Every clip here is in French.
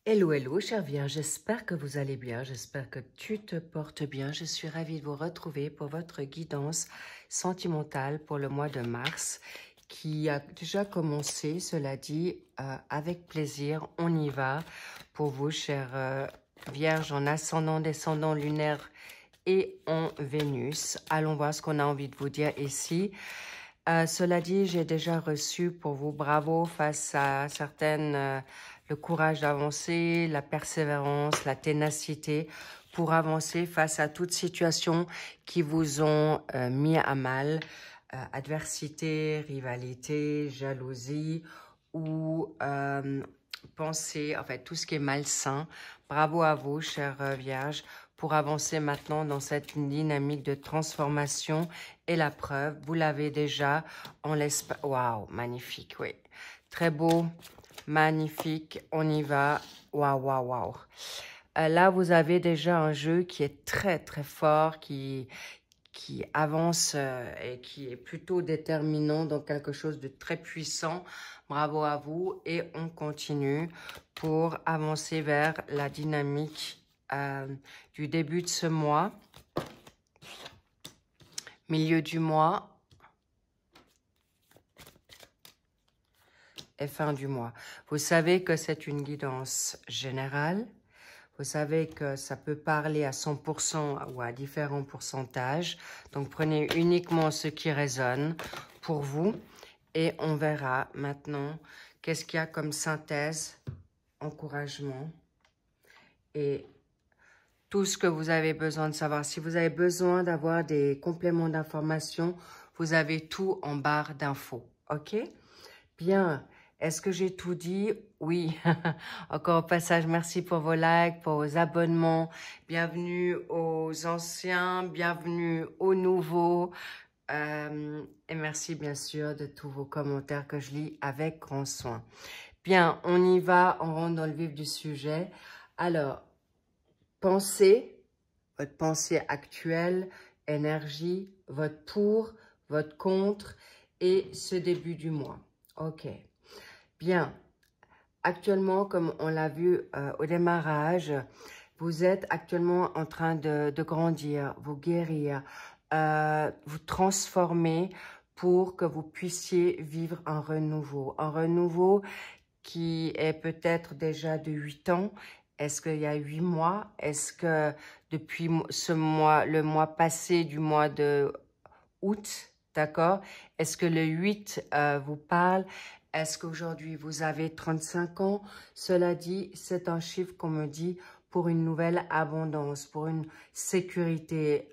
Hello, hello, chère Vierge, j'espère que vous allez bien, j'espère que tu te portes bien. Je suis ravie de vous retrouver pour votre guidance sentimentale pour le mois de mars qui a déjà commencé, cela dit, avec plaisir. On y va pour vous, chère Vierge, en ascendant, descendant lunaire et en Vénus. Allons voir ce qu'on a envie de vous dire ici. Cela dit, j'ai déjà reçu pour vous bravo face à certaines, le courage d'avancer, la persévérance, la ténacité pour avancer face à toute situation qui vous ont mis à mal, adversité, rivalité, jalousie ou pensée, en fait tout ce qui est malsain. Bravo à vous, chère Vierge, pour avancer maintenant dans cette dynamique de transformation. Et la preuve, vous l'avez déjà en l'espace. Waouh, magnifique, oui. Très beau, magnifique, on y va. Waouh, waouh, waouh. Là, vous avez déjà un jeu qui est très, très fort, qui avance et qui est plutôt déterminant dans quelque chose de très puissant. Bravo à vous. Et on continue pour avancer vers la dynamique du début de ce mois, milieu du mois et fin du mois. Vous savez que c'est une guidance générale. Vous savez que ça peut parler à 100% ou à différents pourcentages. Donc, prenez uniquement ce qui résonne pour vous. Et on verra maintenant qu'est-ce qu'il y a comme synthèse, encouragement et tout ce que vous avez besoin de savoir. Si vous avez besoin d'avoir des compléments d'information, vous avez tout en barre d'infos. OK? Bien. Est-ce que j'ai tout dit? Oui. Encore au passage, merci pour vos likes, pour vos abonnements. Bienvenue aux anciens, bienvenue aux nouveaux. Et merci bien sûr de tous vos commentaires que je lis avec grand soin. Bien, on y va, on rentre dans le vif du sujet. Alors, pensez, votre pensée actuelle, énergie, votre pour, votre contre et ce début du mois. Ok. Bien, actuellement, comme on l'a vu au démarrage, vous êtes actuellement en train de grandir, vous guérir, vous transformer pour que vous puissiez vivre un renouveau qui est peut-être déjà de 8 ans. Est-ce qu'il y a 8 mois? Est-ce que depuis ce mois, le mois passé du mois de août, d'accord? Est-ce que le 8 vous parle? Est-ce qu'aujourd'hui vous avez 35 ans? Cela dit, c'est un chiffre qu'on me dit pour une nouvelle abondance, pour une sécurité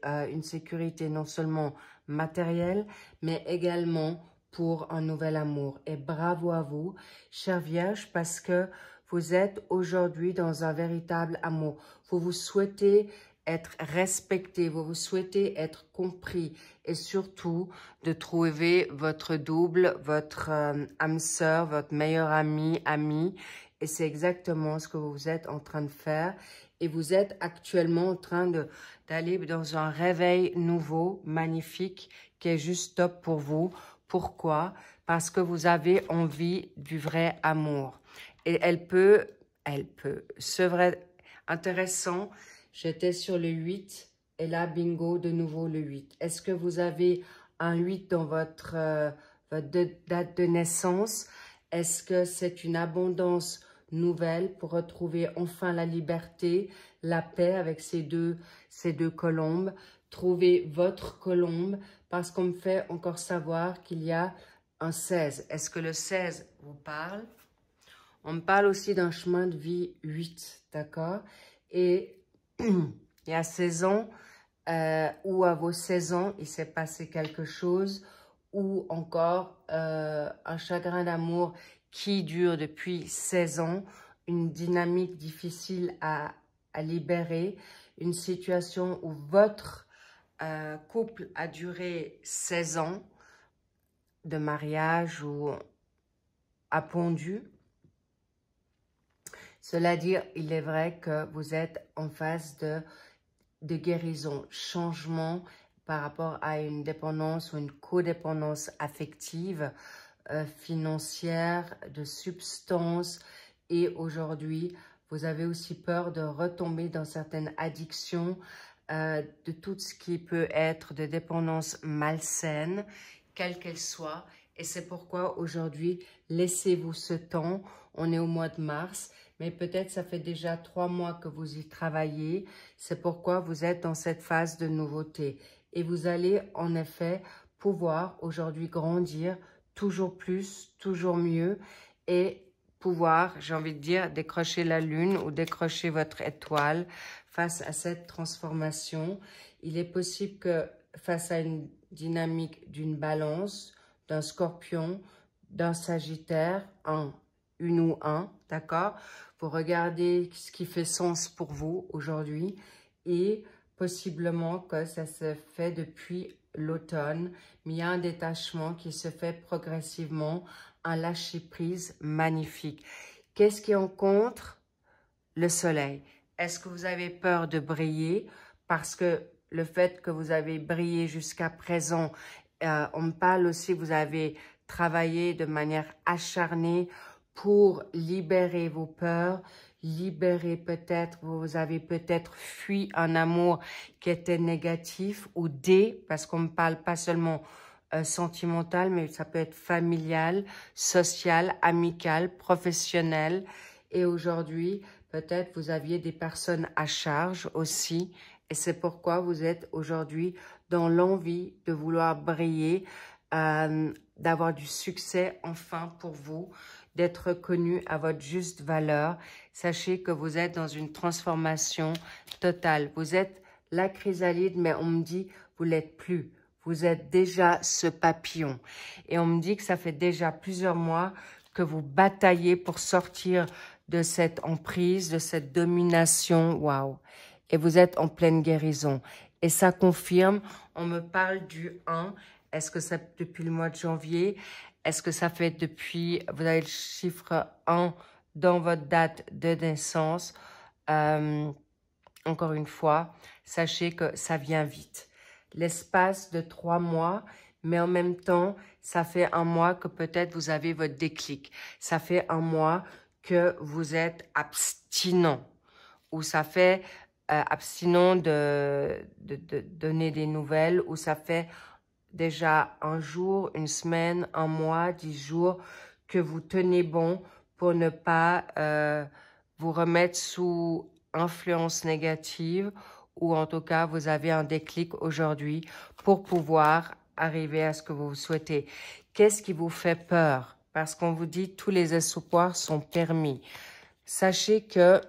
non seulement matérielle, mais également pour un nouvel amour. Et bravo à vous, chère Vierge, parce que vous êtes aujourd'hui dans un véritable amour. Vous vous souhaitez être respecté, vous vous souhaitez être compris et surtout de trouver votre double, votre âme sœur, votre meilleur ami. Et c'est exactement ce que vous êtes en train de faire. Et vous êtes actuellement en train d'aller dans un réveil nouveau, magnifique, qui est juste top pour vous. Pourquoi? Parce que vous avez envie du vrai amour. Et c'est vrai, intéressant. J'étais sur le 8 et là, bingo, de nouveau le 8. Est-ce que vous avez un 8 dans votre date de naissance? Est-ce que c'est une abondance nouvelle pour retrouver enfin la liberté, la paix avec ces deux colombes? Trouvez votre colombe parce qu'on me fait encore savoir qu'il y a un 16. Est-ce que le 16 vous parle? On me parle aussi d'un chemin de vie 8, d'accord? Et il y a 16 ans, ou à vos 16 ans, il s'est passé quelque chose, ou encore un chagrin d'amour qui dure depuis 16 ans, une dynamique difficile à libérer, une situation où votre couple a duré 16 ans de mariage ou a pondu. Cela dit, il est vrai que vous êtes en phase de guérison, changement par rapport à une dépendance ou une codépendance affective, financière, de substance. Et aujourd'hui, Vous avez aussi peur de retomber dans certaines addictions, de tout ce qui peut être de dépendance malsaine, quelle qu'elle soit. Et c'est pourquoi aujourd'hui, laissez-vous ce temps. On est au mois de mars, mais peut-être ça fait déjà 3 mois que vous y travaillez. C'est pourquoi vous êtes dans cette phase de nouveauté. Et vous allez en effet pouvoir aujourd'hui grandir toujours plus, toujours mieux et pouvoir, j'ai envie de dire, décrocher la lune ou décrocher votre étoile face à cette transformation. Il est possible que face à une dynamique d'une balance, d'un scorpion, d'un sagittaire, une ou un, d'accord? Vous regardez ce qui fait sens pour vous aujourd'hui et possiblement que ça se fait depuis l'automne, mais il y a un détachement qui se fait progressivement, un lâcher-prise magnifique. Qu'est-ce qui en contre? Le soleil. Est-ce que vous avez peur de briller? Parce que le fait que vous avez brillé jusqu'à présent, on me parle aussi que vous avez travaillé de manière acharnée pour libérer vos peurs, libérer peut-être, vous avez peut-être fui un amour qui était négatif ou parce qu'on ne parle pas seulement sentimental, mais ça peut être familial, social, amical, professionnel. Et aujourd'hui, peut-être vous aviez des personnes à charge aussi. Et c'est pourquoi vous êtes aujourd'hui dans l'envie de vouloir briller, d'avoir du succès enfin pour vous, d'être reconnu à votre juste valeur. Sachez que vous êtes dans une transformation totale. Vous êtes la chrysalide, mais on me dit, vous l'êtes plus. Vous êtes déjà ce papillon. Et on me dit que ça fait déjà plusieurs mois que vous bataillez pour sortir de cette emprise, de cette domination. Waouh! Et vous êtes en pleine guérison. Et ça confirme, on me parle du 1. Est-ce que c'est depuis le mois de janvier? Est-ce que ça fait depuis, vous avez le chiffre 1 dans votre date de naissance? Encore une fois, sachez que ça vient vite. L'espace de 3 mois, mais en même temps, ça fait un mois que peut-être vous avez votre déclic. Ça fait un mois que vous êtes abstinent, ou ça fait abstinent de donner des nouvelles, ou ça fait déjà un jour, une semaine, un mois, 10 jours que vous tenez bon pour ne pas vous remettre sous influence négative, ou en tout cas, vous avez un déclic aujourd'hui pour pouvoir arriver à ce que vous souhaitez. Qu'est-ce qui vous fait peur? Parce qu'on vous dit tous les espoirs sont permis. Sachez que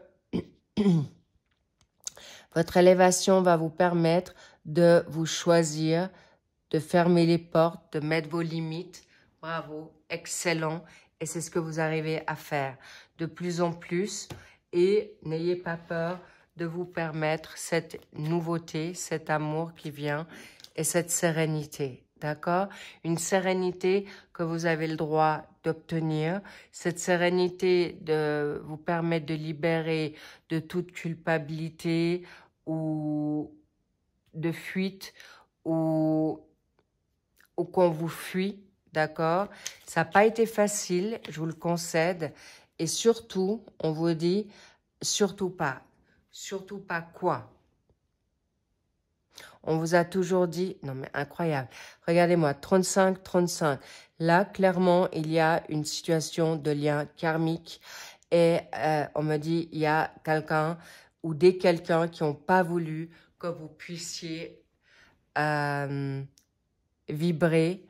votre élévation va vous permettre de vous choisir, de fermer les portes, de mettre vos limites. Bravo, excellent. Et c'est ce que vous arrivez à faire de plus en plus. Et n'ayez pas peur de vous permettre cette nouveauté, cet amour qui vient et cette sérénité. D'accord? Une sérénité que vous avez le droit d'obtenir. Cette sérénité de vous permettre de libérer de toute culpabilité ou de fuite ou qu'on vous fuit. D'accord? Ça n'a pas été facile, je vous le concède. Et surtout, on vous dit, surtout pas. Surtout pas quoi? On vous a toujours dit, non mais incroyable, regardez-moi, 35, 35. Là, clairement, il y a une situation de lien karmique et on me dit, il y a quelqu'un ou des quelqu'un qui n'ont pas voulu que vous puissiez vibrer,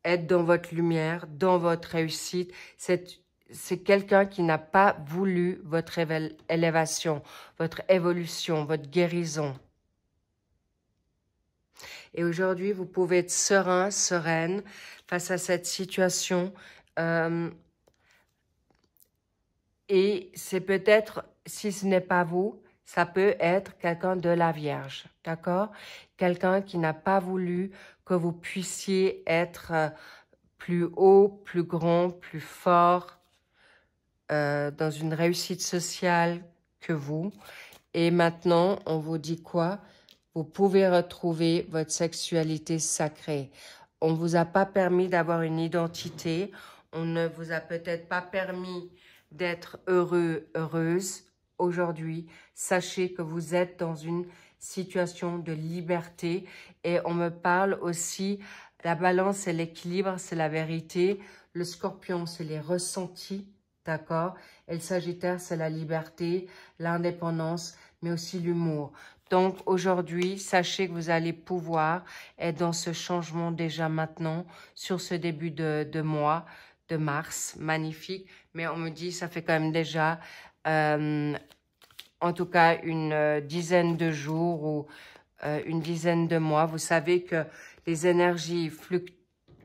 être dans votre lumière, dans votre réussite. C'est quelqu'un qui n'a pas voulu votre élévation, votre évolution, votre guérison. Et aujourd'hui, vous pouvez être serein, sereine face à cette situation. Et c'est peut-être, si ce n'est pas vous, ça peut être quelqu'un de la Vierge, d'accord? Quelqu'un qui n'a pas voulu que vous puissiez être plus haut, plus grand, plus fort, dans une réussite sociale que vous. Et maintenant, on vous dit quoi? Vous pouvez retrouver votre sexualité sacrée. On ne vous a pas permis d'avoir une identité. On ne vous a peut-être pas permis d'être heureux, heureuse. aujourd'hui, sachez que vous êtes dans une situation de liberté. Et on me parle aussi, la balance, c'est l'équilibre, c'est la vérité. Le scorpion, c'est les ressentis, d'accord? Et le sagittaire, c'est la liberté, l'indépendance, mais aussi l'humour. Donc, aujourd'hui, sachez que vous allez pouvoir être dans ce changement déjà maintenant, sur ce début de mois de mars. Magnifique. Mais on me dit, ça fait quand même déjà, en tout cas, une dizaine de jours ou une dizaine de mois. Vous savez que les énergies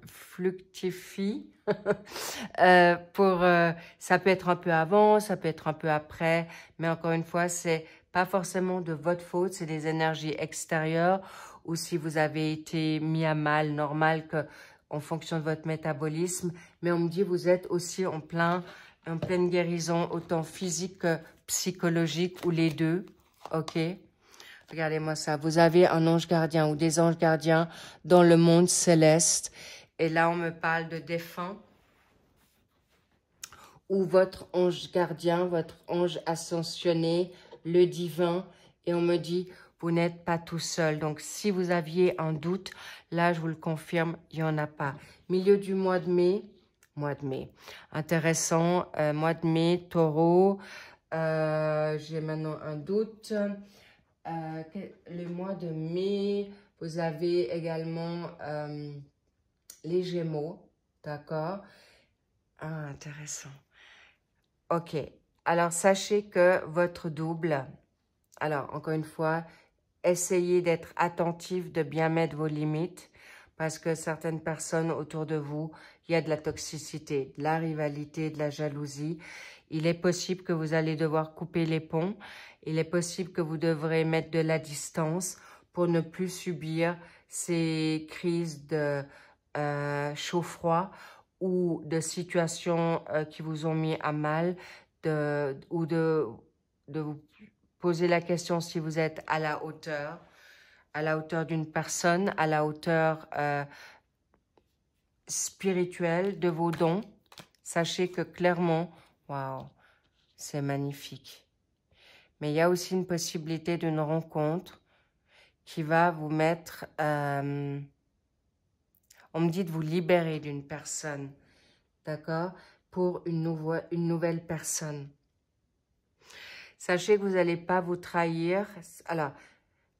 fluctifient. Ça peut être un peu avant, ça peut être un peu après, mais encore une fois, c'est pas forcément de votre faute, c'est des énergies extérieures, ou si vous avez été mis à mal, normal que en fonction de votre métabolisme, mais on me dit vous êtes aussi en pleine guérison, autant physique que psychologique, ou les deux, ok? Regardez-moi ça, vous avez un ange gardien ou des anges gardiens dans le monde céleste, et là on me parle de défunt, ou votre ange gardien, votre ange ascensionné, le divin, et on me dit, vous n'êtes pas tout seul. Donc, si vous aviez un doute, là, je vous le confirme, il n'y en a pas. Milieu du mois de mai, intéressant, mois de mai, taureau, j'ai maintenant un doute. Le mois de mai, vous avez également les Gémeaux, d'accord? Ah, intéressant. Ok, alors sachez que votre double, alors encore une fois, essayez d'être attentif, de bien mettre vos limites, parce que certaines personnes autour de vous, il y a de la toxicité, de la rivalité, de la jalousie. Il est possible que vous allez devoir couper les ponts. Il est possible que vous devrez mettre de la distance pour ne plus subir ces crises de chaud-froid ou de situations qui vous ont mis à mal, ou de vous poser la question si vous êtes à la hauteur d'une personne, à la hauteur spirituelle de vos dons. Sachez que clairement, waouh, c'est magnifique. Mais il y a aussi une possibilité d'une rencontre qui va vous mettre... on me dit de vous libérer d'une personne, d'accord, pour une nouvelle personne. Sachez que vous n'allez pas vous trahir. Alors,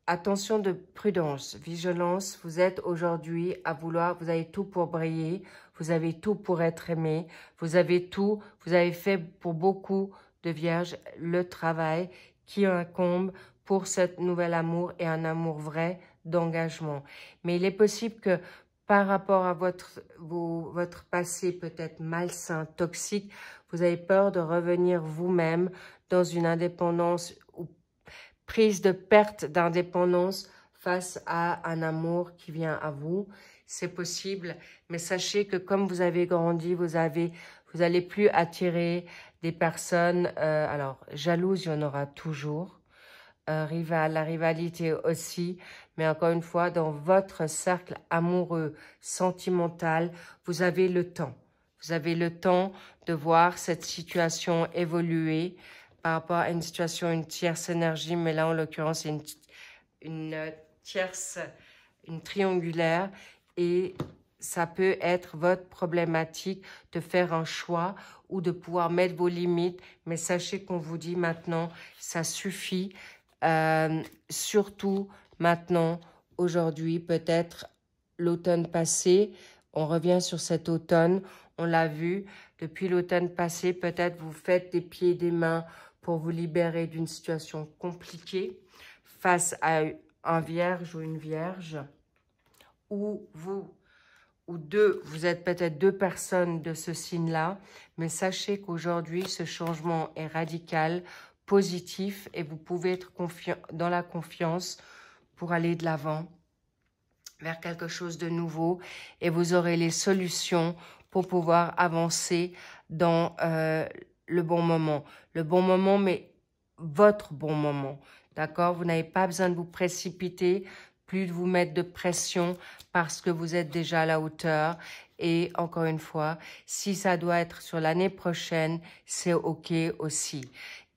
attention de prudence, vigilance. Vous êtes aujourd'hui à vouloir, vous avez tout pour briller, vous avez tout pour être aimé, vous avez tout, vous avez fait pour beaucoup de vierges le travail qui incombe pour ce nouvel amour et un amour vrai d'engagement. Mais il est possible que par rapport à votre passé peut-être malsain, toxique, vous avez peur de revenir vous-même dans une indépendance ou prise de perte d'indépendance face à un amour qui vient à vous. C'est possible, mais sachez que comme vous avez grandi, vous allez plus attirer des personnes, alors jalouses, il y en aura toujours, la rivalité aussi, mais encore une fois, dans votre cercle amoureux, sentimental, vous avez le temps. Vous avez le temps de voir cette situation évoluer par rapport à une situation, une tierce énergie, mais là, en l'occurrence, c'est une tierce, une triangulaire, et ça peut être votre problématique de faire un choix ou de pouvoir mettre vos limites, mais sachez qu'on vous dit maintenant, ça suffit. Surtout maintenant, aujourd'hui, peut-être l'automne passé, on revient sur cet automne, on l'a vu, depuis l'automne passé, peut-être vous faites des pieds et des mains pour vous libérer d'une situation compliquée face à un vierge ou une vierge, ou vous êtes peut-être deux personnes de ce signe-là, mais sachez qu'aujourd'hui, ce changement est radical, positif, et vous pouvez être dans la confiance pour aller de l'avant vers quelque chose de nouveau, et vous aurez les solutions pour pouvoir avancer dans le bon moment. Le bon moment, mais votre bon moment, d'accord? Vous n'avez pas besoin de vous précipiter, plus de vous mettre de pression parce que vous êtes déjà à la hauteur. Et encore une fois, si ça doit être sur l'année prochaine, c'est OK aussi.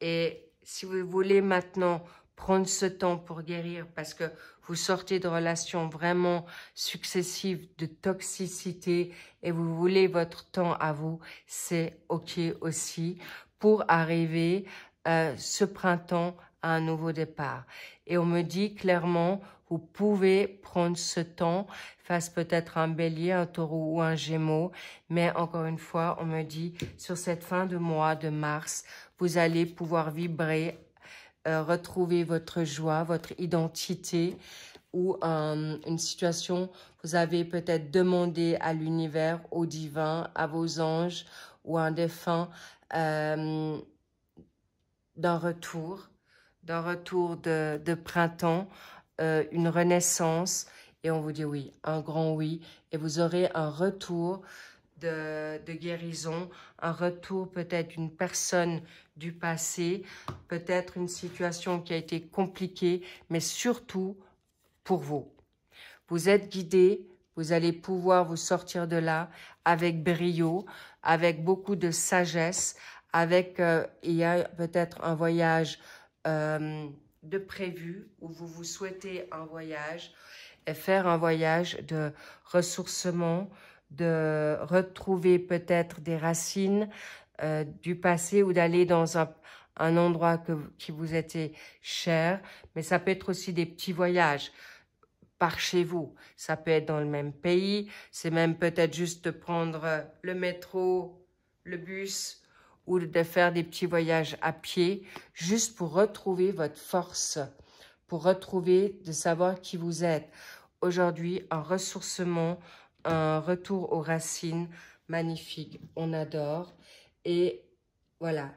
Et si vous voulez maintenant prendre ce temps pour guérir parce que vous sortez de relations vraiment successives de toxicité et vous voulez votre temps à vous, c'est OK aussi pour arriver ce printemps à un nouveau départ. Et on me dit clairement, vous pouvez prendre ce temps, face peut-être un bélier, un taureau ou un gémeau, mais encore une fois, on me dit, sur cette fin de mois de mars, vous allez pouvoir vibrer, retrouver votre joie, votre identité, ou une situation, vous avez peut-être demandé à l'univers, au divin, à vos anges ou à un défunt d'un retour de printemps, une renaissance, et on vous dit oui, un grand oui, et vous aurez un retour de guérison, un retour peut-être d'une personne du passé, peut-être une situation qui a été compliquée, mais surtout pour vous. Vous êtes guidé, vous allez pouvoir vous sortir de là avec brio, avec beaucoup de sagesse, avec, il y a peut-être un voyage de prévu où vous souhaitez un voyage et faire un voyage de ressourcement, de retrouver peut-être des racines du passé ou d'aller dans un endroit qui vous était cher, mais ça peut être aussi des petits voyages par chez vous. Ça peut être dans le même pays, c'est même peut-être juste de prendre le métro, le bus ou de faire des petits voyages à pied, juste pour retrouver votre force, pour retrouver, de savoir qui vous êtes. Aujourd'hui, un ressourcement, un retour aux racines, magnifique, on adore. Et voilà,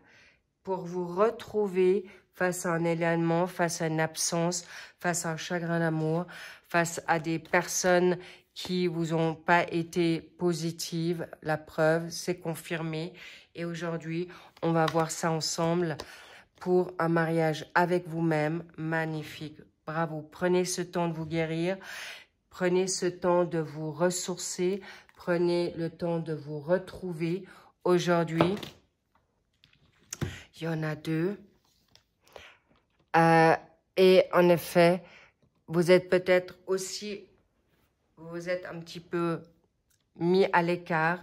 pour vous retrouver face à un éloignement, face à une absence, face à un chagrin d'amour, face à des personnes qui vous ont pas été positives. La preuve, c'est confirmé. Et aujourd'hui, on va voir ça ensemble pour un mariage avec vous-même. Magnifique. Bravo. Prenez ce temps de vous guérir. Prenez ce temps de vous ressourcer. Prenez le temps de vous retrouver. Aujourd'hui, il y en a deux. Et en effet, vous êtes peut-être aussi, vous êtes un petit peu mis à l'écart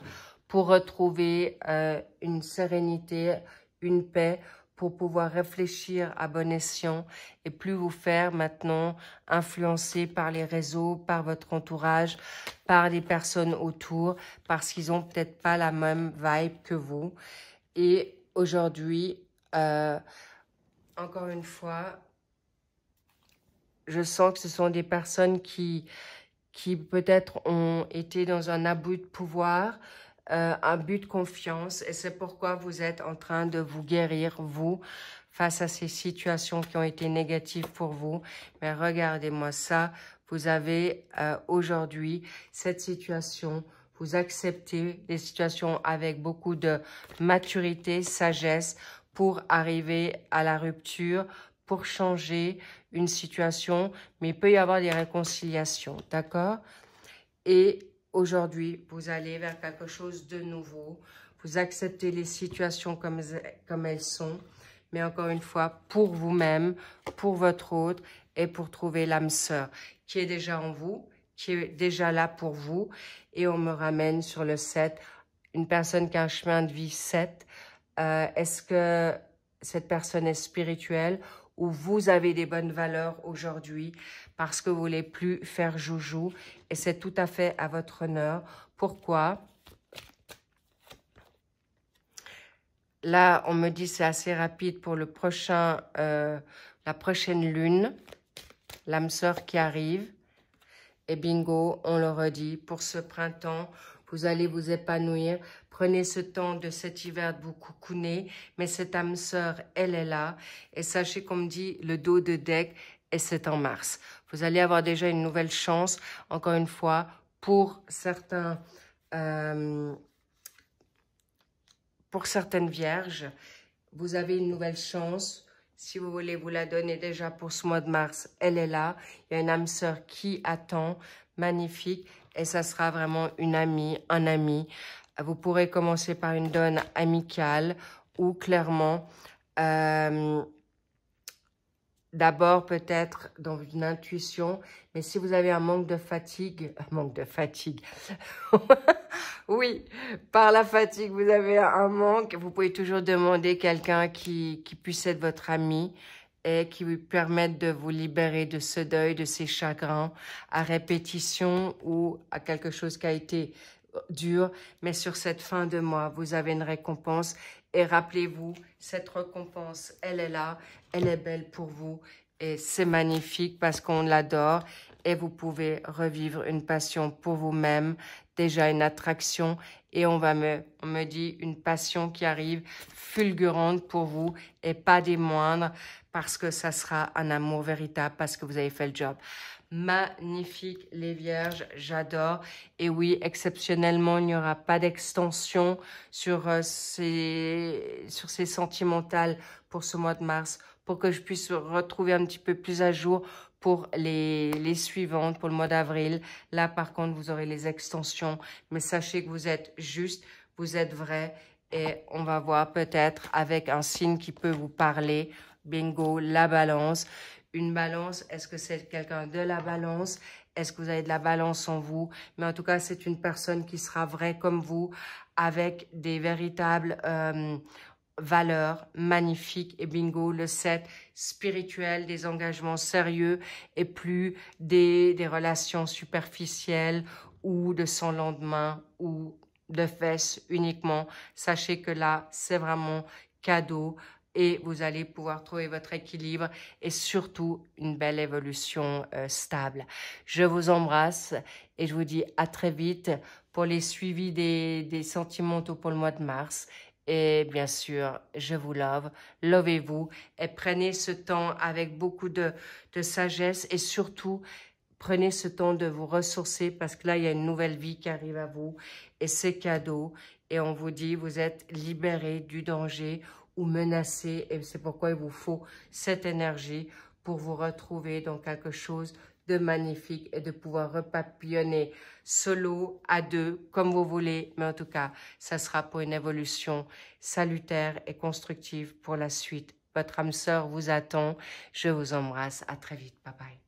pour retrouver une sérénité, une paix, pour pouvoir réfléchir à bon escient et plus vous faire maintenant influencer par les réseaux, par votre entourage, par les personnes autour, parce qu'ils n'ont peut-être pas la même vibe que vous. Et aujourd'hui, encore une fois, je sens que ce sont des personnes qui peut-être ont été dans un abus de pouvoir, un but de confiance. Et c'est pourquoi vous êtes en train de vous guérir, vous, face à ces situations qui ont été négatives pour vous. Mais regardez-moi ça, vous avez aujourd'hui cette situation, vous acceptez les situations avec beaucoup de maturité, sagesse, pour arriver à la rupture, pour changer une situation, mais il peut y avoir des réconciliations, d'accord? Et aujourd'hui, vous allez vers quelque chose de nouveau. Vous acceptez les situations comme elles sont, mais encore une fois, pour vous-même, pour votre autre, et pour trouver l'âme sœur qui est déjà en vous, qui est déjà là pour vous. Et on me ramène sur le 7, une personne qui a un chemin de vie 7. Est-ce que cette personne est spirituelle ou vous avez des bonnes valeurs aujourd'hui parce que vous voulez plus faire joujou et c'est tout à fait à votre honneur. Pourquoi? Là, on me dit c'est assez rapide pour le prochain, la prochaine lune, l'âme sœur qui arrive. Et bingo, on le redit, pour ce printemps, vous allez vous épanouir. Prenez ce temps de cet hiver de vous coucouner, mais cette âme sœur, elle est là. Et sachez qu'on me dit le dos de deck, et c'est en mars. Vous allez avoir déjà une nouvelle chance, encore une fois, pour certains, pour certaines vierges. Vous avez une nouvelle chance. Si vous voulez vous la donner déjà pour ce mois de mars, elle est là. Il y a une âme sœur qui attend, magnifique. Et ça sera vraiment une amie, un ami. Vous pourrez commencer par une donne amicale ou clairement d'abord peut-être dans une intuition, mais si vous avez un manque de fatigue, oui, par la fatigue, vous avez un manque, vous pouvez toujours demander quelqu'un qui puisse être votre ami et qui vous permette de vous libérer de ce deuil, de ces chagrins à répétition ou à quelque chose qui a été dur, mais sur cette fin de mois, vous avez une récompense et rappelez-vous, cette récompense, elle est là, elle est belle pour vous et c'est magnifique parce qu'on l'adore et vous pouvez revivre une passion pour vous-même, déjà une attraction et on me dit une passion qui arrive fulgurante pour vous et pas des moindres parce que ça sera un amour véritable parce que vous avez fait le job. Magnifique les vierges, j'adore. Et oui, exceptionnellement, il n'y aura pas d'extension sur ces sentimentales pour ce mois de mars, pour que je puisse retrouver un petit peu plus à jour pour les suivantes, pour le mois d'avril. Là, par contre, vous aurez les extensions, mais sachez que vous êtes juste, vous êtes vrai, et on va voir peut-être avec un signe qui peut vous parler. Bingo, la balance. Une balance, est-ce que c'est quelqu'un de la balance? Est-ce que vous avez de la balance en vous? Mais en tout cas, c'est une personne qui sera vraie comme vous, avec des véritables valeurs magnifiques. Et bingo, le 7, spirituel, des engagements sérieux et plus des relations superficielles ou de son lendemain ou de fesses uniquement. Sachez que là, c'est vraiment cadeau. Et vous allez pouvoir trouver votre équilibre et surtout une belle évolution stable. Je vous embrasse et je vous dis à très vite pour les suivis des sentimentaux pour le mois de mars. Et bien sûr, je vous love, lovez-vous et prenez ce temps avec beaucoup de sagesse et surtout, prenez ce temps de vous ressourcer parce que là, il y a une nouvelle vie qui arrive à vous et c'est cadeau. Et on vous dit, vous êtes libérés du danger ou menacé et c'est pourquoi il vous faut cette énergie pour vous retrouver dans quelque chose de magnifique et de pouvoir repapillonner solo, à deux, comme vous voulez. Mais en tout cas, ça sera pour une évolution salutaire et constructive pour la suite. Votre âme sœur vous attend. Je vous embrasse. À très vite. Bye bye.